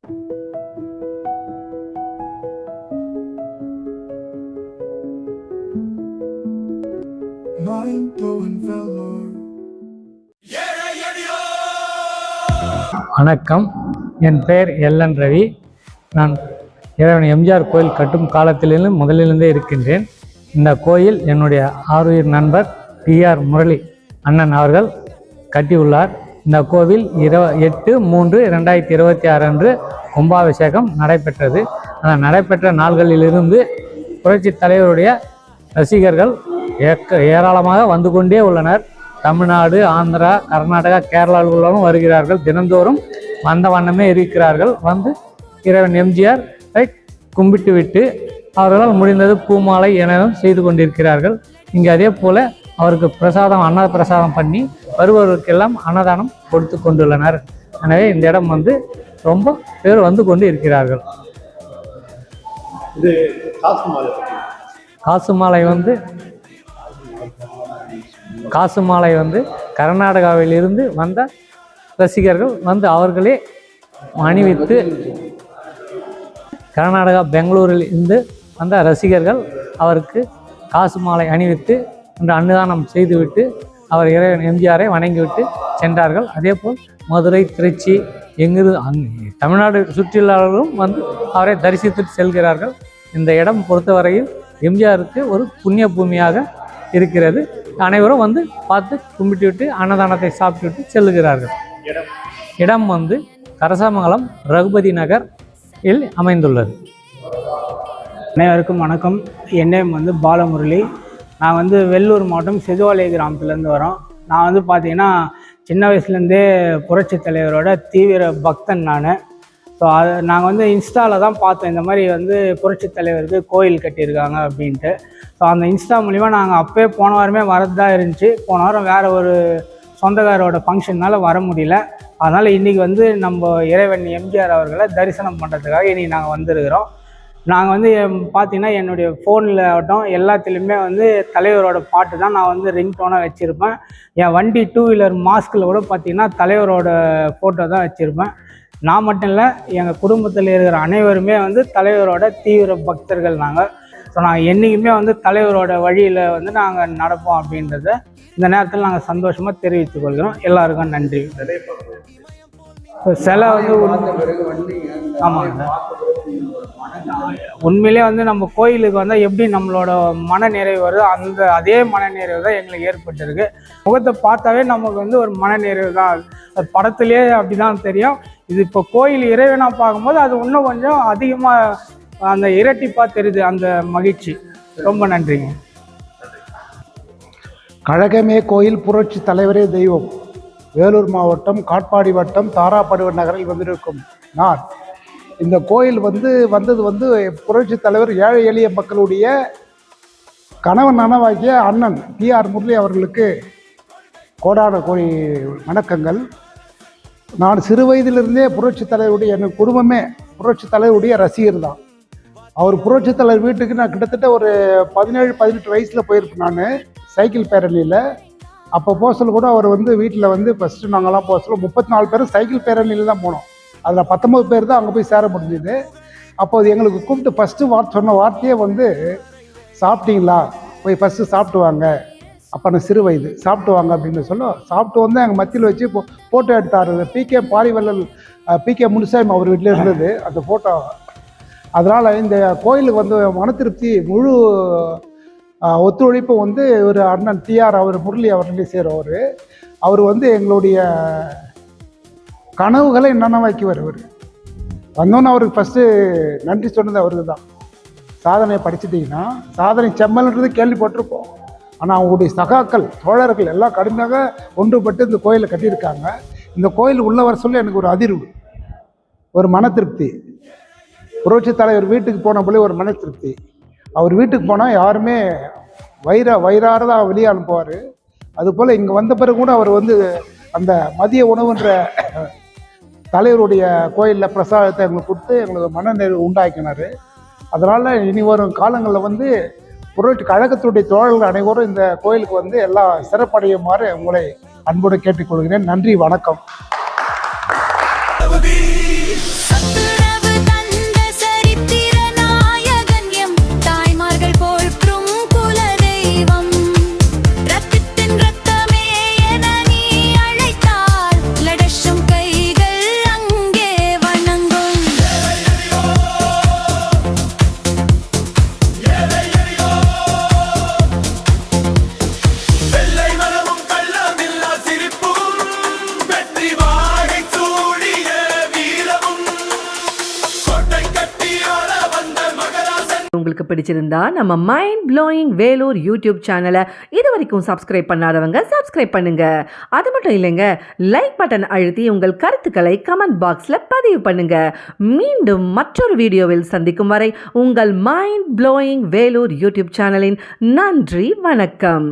வணக்கம், என் பெயர் எல்என் ரவி. நான் இறைவன் எம்ஜிஆர் கோயில் கட்டும் காலத்திலிருந்து முதலிலிருந்தே இருக்கின்றேன். இந்த கோயில் என்னுடைய ஆருயிர் நண்பர் டிஆர் முரளி அண்ணன் அவர்கள் கட்டியுள்ளார். இந்த கோவில் 8/3/2026 அன்று கும்பாபிஷேகம் நடைபெற்றது. அந்த நடைபெற்ற நாள்களிலிருந்து புரட்சி தலைவருடைய ரசிகர்கள் ஏராளமாக வந்து கொண்டே உள்ளனர். தமிழ்நாடு, ஆந்திரா, கர்நாடகா, கேரளாவில் உள்ளவரும் வருகிறார்கள். தினந்தோறும் வந்த வண்ணமே இருக்கிறார்கள். வந்து இறைவன் எம்ஜிஆரை கும்பிட்டு விட்டு அவர்களால் முடிந்தது பூமாலை எனவும் செய்து கொண்டிருக்கிறார்கள். இங்கே அதே போல் அவருக்கு பிரசாதம், அன்ன பிரசாதம் பண்ணி வருபவர்களுக்கெல்லாம் அன்னதானம் கொடுத்து கொண்டுள்ளனர். எனவே இந்த இடம் வந்து ரொம்ப பேர் வந்து கொண்டு இருக்கிறார்கள். இது காசு மாலை வந்து கர்நாடகாவில் இருந்து வந்த ரசிகர்கள் வந்து அவர்களே அணிவித்து, கர்நாடகா பெங்களூரில் இருந்து வந்த ரசிகர்கள் அவருக்கு காசு மாலை அணிவித்து என்று அன்னதானம் செய்துவிட்டு அவர் இறைவன் எம்ஜிஆரை வணங்கிவிட்டு சென்றார்கள். அதே போல் மதுரை, திருச்சி, தமிழ்நாடு சுற்றுலாளர்களும் வந்து அவரை தரிசித்து செல்கிறார்கள். இந்த இடம் பொறுத்தவரையில் எம்ஜிஆருக்கு ஒரு புண்ணிய பூமியாக இருக்கிறது. அனைவரும் வந்து பார்த்து கும்பிட்டு விட்டு அன்னதானத்தை சாப்பிட்டு செல்லுகிறார்கள். இடம் வந்து கரசமங்கலம் ரகுபதி நகர் இல் அமைந்துள்ளது. அனைவருக்கும் வணக்கம். என் நேம் வந்து பாலமுரளி. நான் வந்து வெள்ளூர் மாவட்டம் செதுவாலை கிராமத்துலேருந்து வரோம். நான் வந்து பார்த்திங்கன்னா சின்ன வயசுலேருந்தே புரட்சி தலைவரோட தீவிர பக்தன் நான். ஸோ நாங்கள் வந்து இன்ஸ்டாவில் தான் பார்த்தோம் இந்த மாதிரி வந்து புரட்சி தலைவருக்கு கோயில் கட்டியிருக்காங்க அப்படின்ட்டு. ஸோ அந்த இன்ஸ்டா மூலிமா நாங்கள் அப்போயே போன வாரமே வரதான் இருந்துச்சு. போன வாரம் வேறு ஒரு சொந்தக்காரோட ஃபங்க்ஷனால் வர முடியல. அதனால் இன்றைக்கி வந்து நம்ம இறைவன் எம்ஜிஆர் அவர்களை தரிசனம் பண்ணுறதுக்காக இன்றைக்கி நாங்கள் வந்திருக்கிறோம். நாங்கள் வந்து பார்த்திங்கன்னா என்னுடைய ஃபோனில் ஆகட்டும் எல்லாத்துலேயுமே வந்து தலைவரோட பாட்டு தான் நான் வந்து ரிங்டோனாக வச்சுருப்பேன். என் வண்டி 2 வீலர் மாஸ்கில் கூட பார்த்திங்கன்னா தலைவரோட ஃபோட்டோ தான் வச்சுருப்பேன். நான் மட்டும் இல்லை, எங்கள் குடும்பத்தில் இருக்கிற அனைவருமே வந்து தலைவரோட தீவிர பக்தர்கள் நாங்கள். ஸோ நாங்கள் என்றைக்குமே வந்து தலைவரோட வழியில் வந்து நாங்கள் நடப்போம் அப்படின்றத இந்த நேரத்தில் நாங்கள் சந்தோஷமாக தெரிவித்துக் கொள்கிறோம். எல்லாருக்கும் நன்றி. சிலை வந்து ஆமாங்க, உண்மையிலே வந்து நம்ம கோயிலுக்கு வந்தால் எப்படி நம்மளோட மன நிறைவு வருதோ அதே மன நிறைவு தான் எங்களுக்கு ஏற்பட்டிருக்கு. முகத்தை பார்த்தாவே நமக்கு வந்து ஒரு மன நிறைவு தான். அது படத்துலேயே அப்படி தான் தெரியும். இது இப்போ கோயில் இறைவனாக பார்க்கும்போது அது இன்னும் கொஞ்சம் அதிகமாக அந்த இரட்டிப்பாக தெரியுது அந்த மகிழ்ச்சி. ரொம்ப நன்றிங்க. கழகமே கோயில், புரட்சி தலைவரே தெய்வம். வேலூர் மாவட்டம் காட்பாடி வட்டம் தாராபடுவ நகரில் வந்திருக்கும் நான். இந்த கோயில் வந்தது புரட்சி தலைவர் ஏழை எளிய மக்களுடைய கணவன் நனவாகிய அண்ணன் டிஆர் முரளி அவர்களுக்கு கோடான கோடி வணக்கங்கள். நான் சிறு வயதிலிருந்தே புரட்சி தலைவருடைய, என் குடும்பமே புரட்சி தலைவருடைய ரசிகர் தான். அவர் புரட்சி தலைவர் வீட்டுக்கு நான் கிட்டத்தட்ட ஒரு 17-18 வயசில் போயிருப்பேன். நான் சைக்கிள் பேரணியில் அப்போ போசல் கூட அவர் வீட்டில் ஃபஸ்ட்டு நாங்கள்லாம் போசல 34 பேரும் சைக்கிள் பேரணியில் தான் போனோம். அதில் 19 பேர் தான் அங்கே போய் சேர முடிஞ்சுது. அப்போது எங்களுக்கு கூப்பிட்டு ஃபஸ்ட்டு சொன்ன வார்த்தையே சாப்பிட்டீங்களா, போய் ஃபஸ்ட்டு சாப்பிட்டு வாங்க. அப்போ நான் சிறு வயது, சாப்பிட்டு வாங்க அப்படின்னு சாப்பிட்டு எங்கள் மத்தியில் வச்சு ஃபோட்டோ எடுத்தார். பிகே பாரிவள்ளல், பிகே முனுசாமி அவர் வீட்டில் இருந்தது அந்த ஃபோட்டோ. அதனால் இந்த கோயிலுக்கு மன திருப்தி, முழு ஒத்துழைப்பு ஒரு அண்ணன் டிஆர் அவர் முரளி அவர்களே சேருவார். அவர் எங்களுடைய கனவுகளை நனவாக்கி வருவார். வந்தோன்னு அவருக்கு ஃபஸ்ட்டு நன்றி சொன்னது அவருக்கு தான். சாதனையை படிச்சுட்டிங்கன்னா சாதனை செம்மல்ன்றது கேள்விப்பட்டிருப்போம். ஆனால் அவங்களுடைய சகாக்கள், தோழர்கள் எல்லாம் கடுமையாக ஒன்றுபட்டு இந்த கோயிலை கட்டியிருக்காங்க. இந்த கோயில் உள்ள வர சொல்லி எனக்கு ஒரு அதிர்வு, ஒரு மன திருப்தி. புரட்சி தலைவர் வீட்டுக்கு போன போல ஒரு மன திருப்தி. அவர் வீட்டுக்கு போனால் யாருமே வயிறார தான் வெளியே அனுப்புவார். அதுபோல் இங்கே வந்த பிறகு கூட அவர் அந்த மதிய உணவுன்ற தலைவருடைய கோயிலில் பிரசாதத்தை எங்களுக்கு கொடுத்து எங்களுக்கு மனநிறைவு உண்டாக்கினார். அதனால் இனி வரும் காலங்களில் புரட்சி கழகத்துடைய தோழர்கள் அனைவரும் இந்த கோயிலுக்கு எல்லாம் சிறப்படையுமாறு உங்களை அன்போடு கேட்டுக்கொள்கிறேன். நன்றி, வணக்கம். உங்களுக்கு பிடிச்சிருந்தா நம்ம மைண்ட் ப்ளோயிங் வேலூர் யூடியூப் சேனலை இது வரைக்கும் சப்ஸ்கிரைப் பண்ணாதவங்க சப்ஸ்கிரைப் பண்ணுங்க. அது மட்டும் இல்லைங்க, லைக் பட்டன் அழுத்தி உங்கள் கருத்துக்களை கமெண்ட் பாக்ஸில் பதிவு பண்ணுங்க. மீண்டும் மற்றொரு வீடியோவில் சந்திக்கும் வரை உங்கள் மைண்ட் ப்ளோயிங் வேலூர் யூடியூப் சேனலின் நன்றி, வணக்கம்.